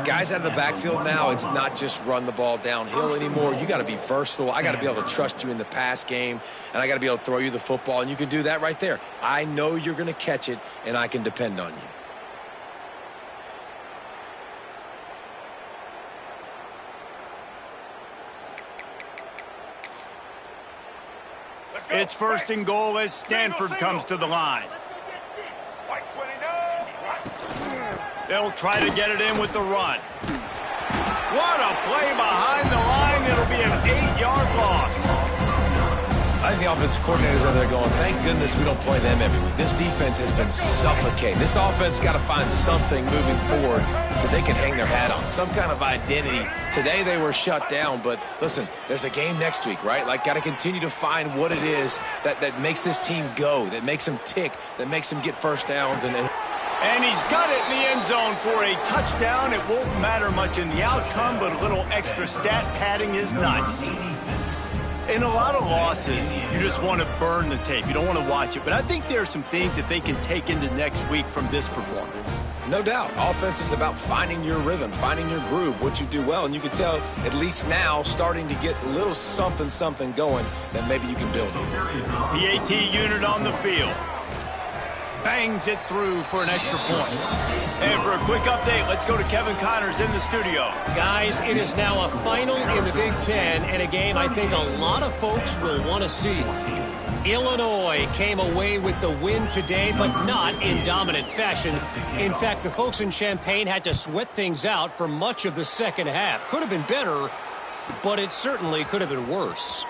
Guys out of the backfield now, it's not just run the ball downhill anymore. You got to be versatile. I got to be able to trust you in the pass game, and I got to be able to throw you the football, and you can do that right there. I know you're going to catch it, and I can depend on you. It's first and goal as Stanford comes to the line. They'll try to get it in with the run. What a play behind the line. It'll be an 8-yard loss. I think the offensive coordinators are there going, thank goodness we don't play them every week. This defense has been suffocating. This offense got to find something moving forward that they can hang their hat on, some kind of identity. Today they were shut down, but listen, there's a game next week, right? Like, got to continue to find what it is that makes this team go, that makes them tick, that makes them get first downs. And he's got it in the end zone for a touchdown. It won't matter much in the outcome, but a little extra stat padding is nice. In a lot of losses, you just want to burn the tape. You don't want to watch it. But I think there are some things that they can take into next week from this performance. No doubt. Offense is about finding your rhythm, finding your groove, what you do well. And you can tell, at least now, starting to get a little something going that maybe you can build on. PAT unit on the field. Bangs it through for an extra point. And for a quick update, let's go to Kevin Connors in the studio. Guys, it is now a final in the Big Ten, and a game I think a lot of folks will want to see. Illinois came away with the win today, but not in dominant fashion. In fact, the folks in Champaign had to sweat things out for much of the second half. Could have been better, but it certainly could have been worse.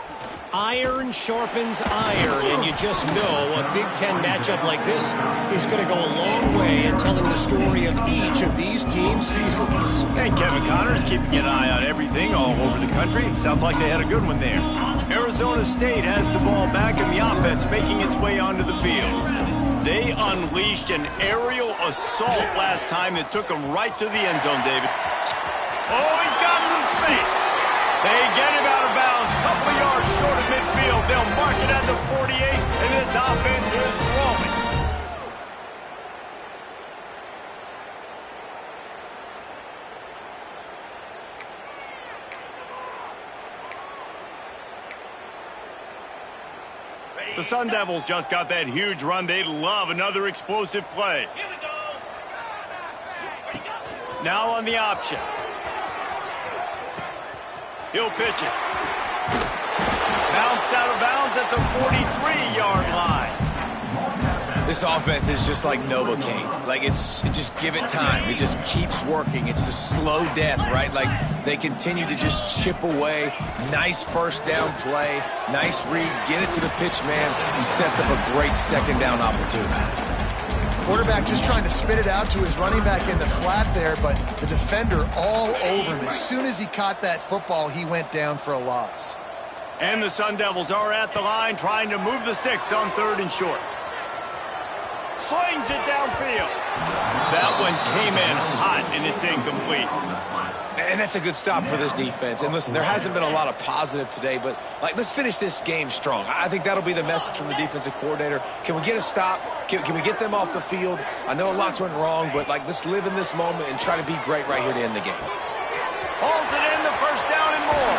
Iron sharpens iron, and you just know a Big Ten matchup like this is going to go a long way in telling the story of each of these teams' seasons. Hey, Kevin Connors keeping an eye on everything all over the country. Sounds like they had a good one there. Arizona State has the ball back in the offense, making its way onto the field. They unleashed an aerial assault last time that took them right to the end zone, David. Oh, he's got some space. They get him out of bounds, couple of yards short of midfield. They'll mark it at the 48, and this offense is rolling. The Sun Devils just got that huge run. They'd love another explosive play. Here we go. Now on the option. He'll pitch it. Bounced out of bounds at the 43-yard line. This offense is just like Novocaine. Like, just give it time. It just keeps working. It's a slow death, right? Like, they continue to just chip away. Nice first down play. Nice read. Get it to the pitch man. He sets up a great second down opportunity. Quarterback just trying to spit it out to his running back in the flat there, but the defender all over him. As soon as he caught that football, he went down for a loss. And the Sun Devils are at the line trying to move the sticks on 3rd and short. Slings it downfield. That one came in hot, and it's incomplete. And that's a good stop for this defense. And listen, there hasn't been a lot of positive today, but let's finish this game strong. I think that'll be the message from the defensive coordinator. Can we get a stop? Can we get them off the field? I know a lot's went wrong, but let's live in this moment and try to be great right here to end the game. Hauls it in, the first down and more.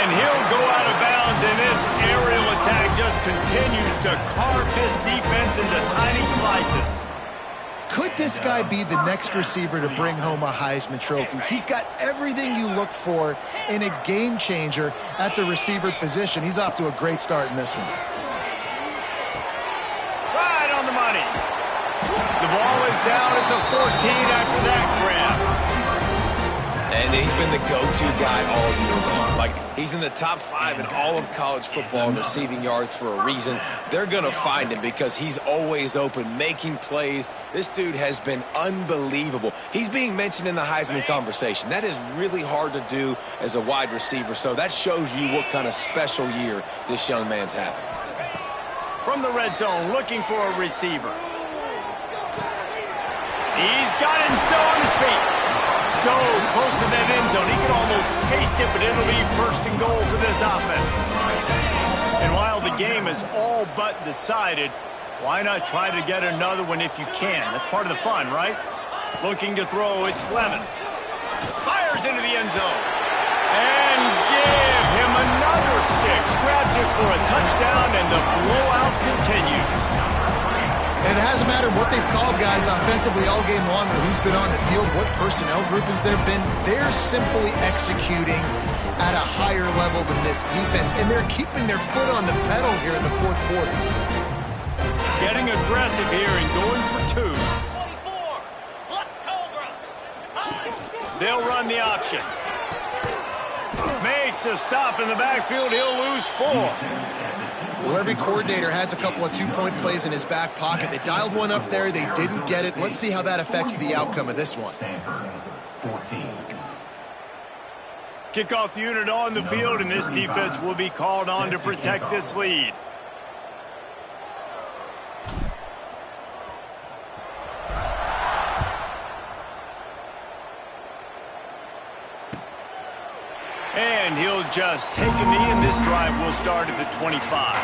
And he'll go out of bounds, and this aerial attack just continues to carve this defense into tiny slices. Could this guy be the next receiver to bring home a Heisman Trophy? He's got everything you look for in a game changer at the receiver position. He's off to a great start in this one. Right on the money. The ball is down at the 14 after that grab. And he's been the go-to guy all year long. He's in the top 5 in all of college football in receiving yards for a reason. They're going to find him because he's always open, making plays. This dude has been unbelievable. He's being mentioned in the Heisman conversation. That is really hard to do as a wide receiver, so that shows you what kind of special year this young man's having. From the red zone, looking for a receiver. He's got it and still on his feet. So close to that end zone, he can almost taste it, but it'll be 1st and goal for this offense. And while the game is all but decided, why not try to get another one if you can? That's part of the fun, right? Looking to throw, it's Lemon. Fires into the end zone. And give him another 6. Grabs it for a touchdown, and the blowout continues. And it hasn't mattered what they've called guys offensively all game long or who's been on the field, what personnel group has there been. They're simply executing at a higher level than this defense, and they're keeping their foot on the pedal here in the 4th quarter. Getting aggressive here and going for 2. 24. They'll run the option. Makes a stop in the backfield. He'll lose 4. Well, every coordinator has a couple of two-point plays in his back pocket. They dialed one up there. They didn't get it. Let's see how that affects the outcome of this one. Kickoff unit on the field, and this defense will be called on to protect this lead. And he'll just take a knee, and this drive will start at the 25.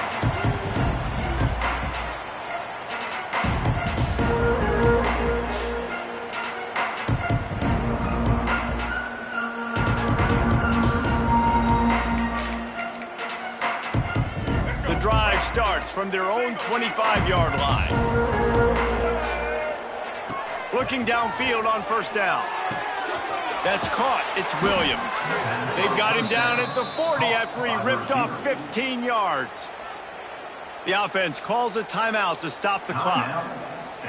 The drive starts from their own 25-yard line. Looking downfield on first down. That's caught. It's Williams. They've got him down at the 40 after he ripped off 15 yards. The offense calls a timeout to stop the clock.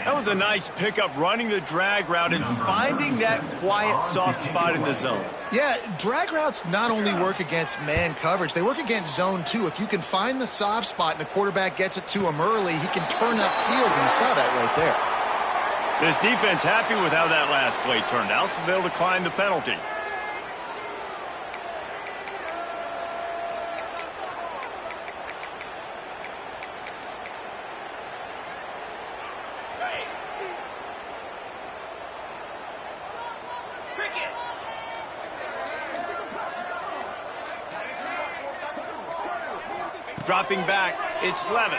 That was a nice pickup, running the drag route and finding that quiet, soft spot in the zone. Yeah, drag routes not only work against man coverage, they work against zone too. If you can find the soft spot and the quarterback gets it to him early, he can turn that field, and you saw that right there. This defense happy with how that last play turned out, so they'll decline the penalty. Dropping back, it's Levitt.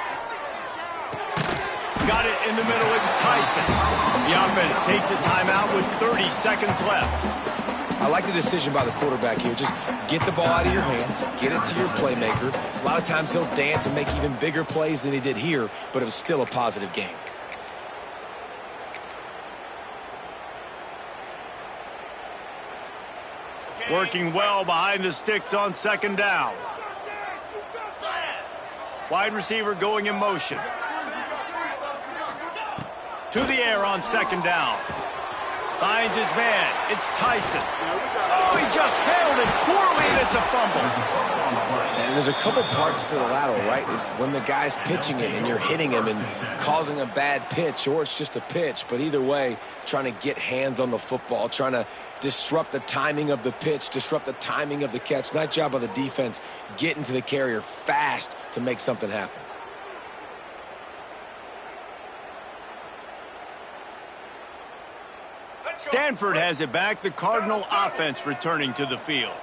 Got it in the middle, it's Tyson. The offense takes a timeout with 30 seconds left. I like the decision by the quarterback here. Just get the ball out of your hands, get it to your playmaker. A lot of times he'll dance and make even bigger plays than he did here, but it was still a positive game. Working well behind the sticks on second down. Wide receiver going in motion. To the air on second down. Finds his man. It's Tyson. Oh, he just handled it poorly, and it's a fumble. And there's a couple parts to the lateral, right? It's when the guy's pitching it and you're hitting him and causing a bad pitch, or it's just a pitch. But either way, trying to get hands on the football, trying to disrupt the timing of the pitch, disrupt the timing of the catch. Nice job on the defense getting to the carrier fast to make something happen. Stanford has it back. The Cardinal offense returning to the field.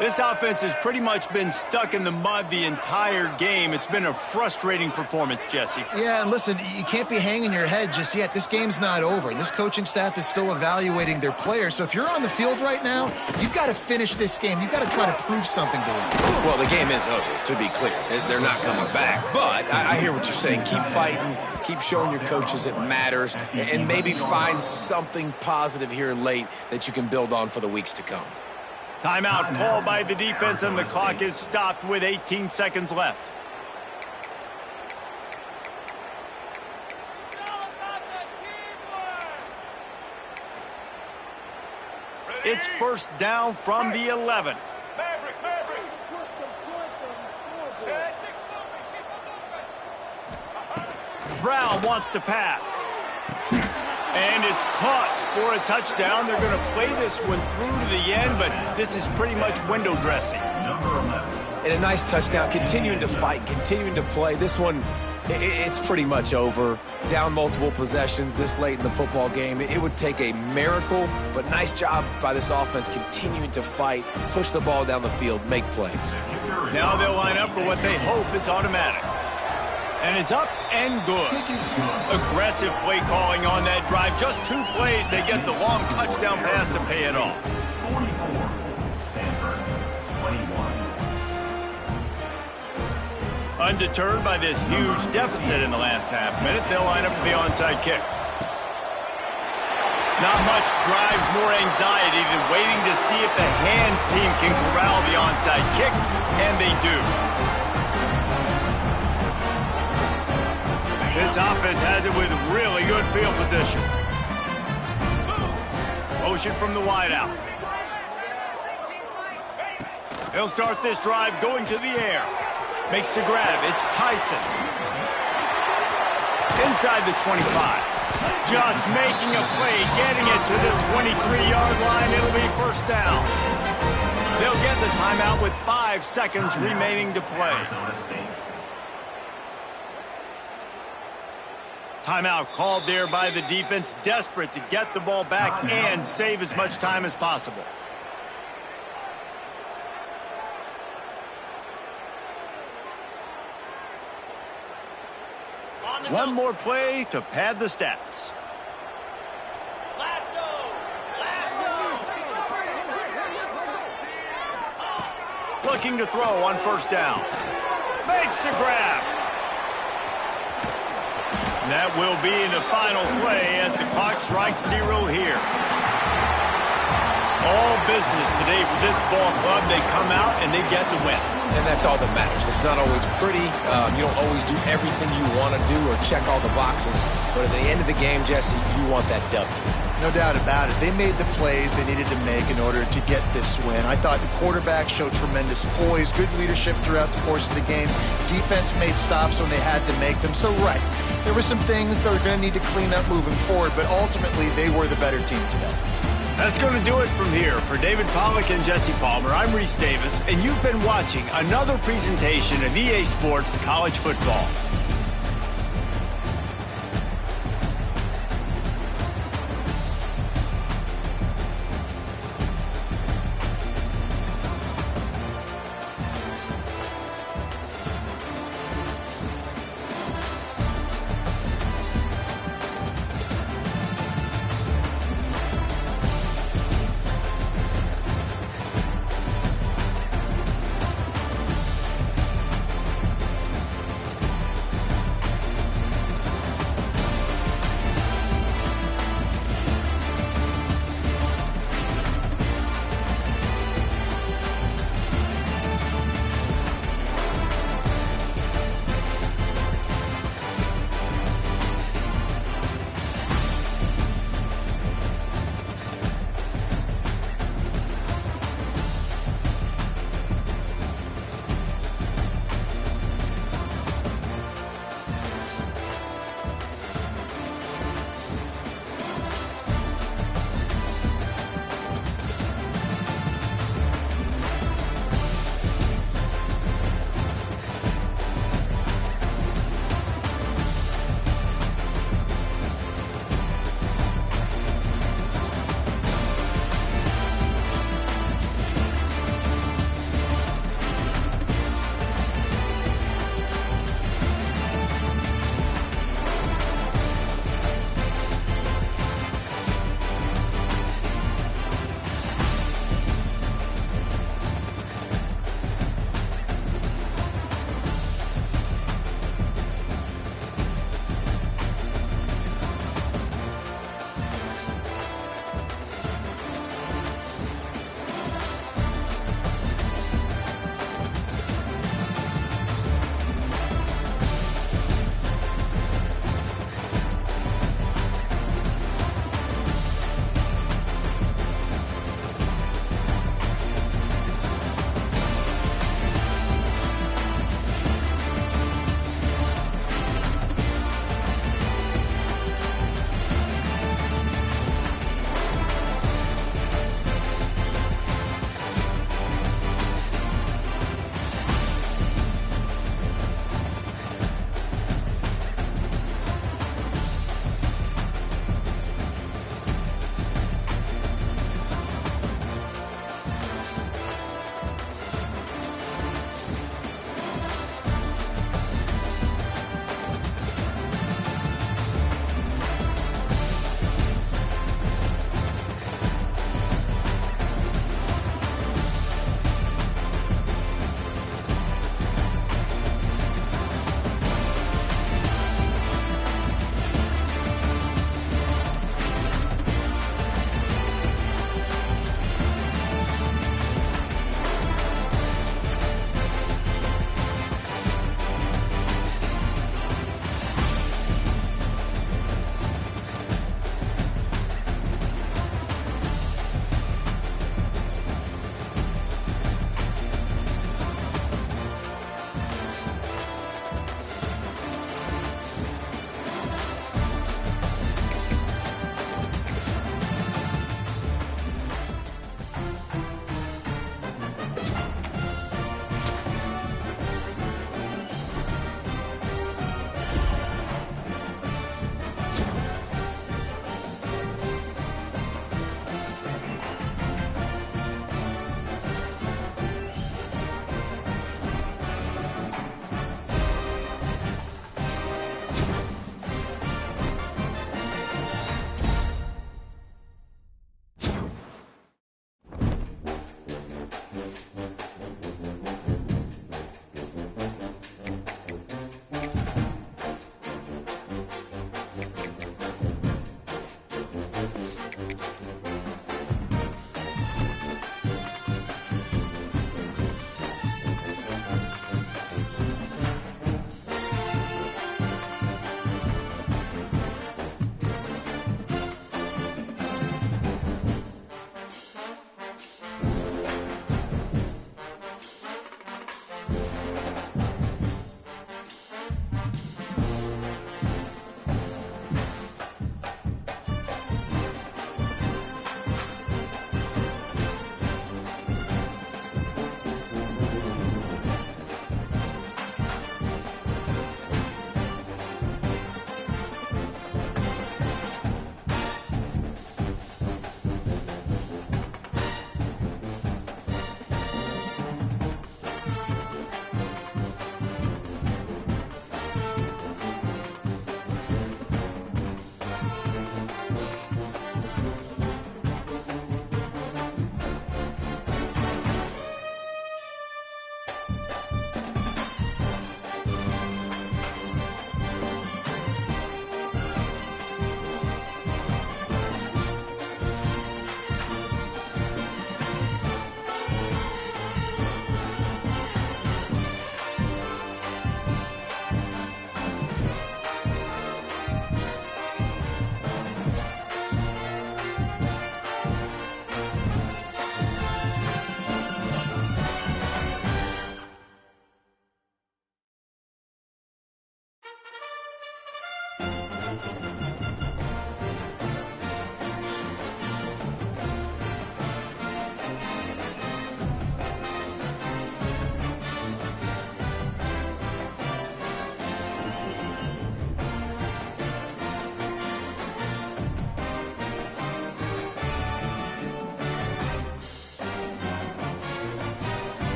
This offense has pretty much been stuck in the mud the entire game. It's been a frustrating performance, Jesse. Yeah, and listen, you can't be hanging your head just yet. This game's not over. This coaching staff is still evaluating their players. So if you're on the field right now, you've got to finish this game. You've got to try to prove something to them. Well, the game is over, to be clear. They're not coming back. But I hear what you're saying. Keep fighting. Keep showing your coaches it matters. And maybe find something positive here late that you can build on for the weeks to come. Timeout called by the defense, and the clock is stopped with 18 seconds left. It's first down from the 11. Brown wants to pass. And it's caught for a touchdown. They're going to play this one through to the end, but this is pretty much window dressing. And a nice touchdown, continuing to fight, continuing to play. This one, it's pretty much over. Down multiple possessions this late in the football game. It would take a miracle, but nice job by this offense continuing to fight, push the ball down the field, make plays. Now they'll line up for what they hope is automatic. And it's up and good. Aggressive play calling on that drive. Just 2 plays, they get the long touchdown pass to pay it off. Undeterred by this huge deficit in the last half minute, they'll line up for the onside kick. Not much drives more anxiety than waiting to see if the hands team can corral the onside kick, and they do. This offense has it with really good field position. Motion from the wideout. He'll start this drive going to the air. Makes the grab. It's Tyson. Inside the 25. Just making a play, getting it to the 23-yard line. It'll be first down. They'll get the timeout with 5 seconds remaining to play. Timeout called there by the defense, desperate to get the ball back and save as much time as possible. One more play to pad the stats. Looking to throw on first down. Makes the grab. That will be in the final play as the clock strikes 0 here. All business today for this ball club. They come out and they get the win. And that's all that matters. It's not always pretty. You don't always do everything you want to do or check all the boxes. But at the end of the game, Jesse, you want that W. No doubt about it. They made the plays they needed to make in order to get this win. I thought the quarterback showed tremendous poise, good leadership throughout the course of the game. Defense made stops when they had to make them. So, right, there were some things they're going to need to clean up moving forward, but ultimately they were the better team today. That's going to do it from here. For David Pollack and Jesse Palmer, I'm Reese Davis, and you've been watching another presentation of EA Sports College Football.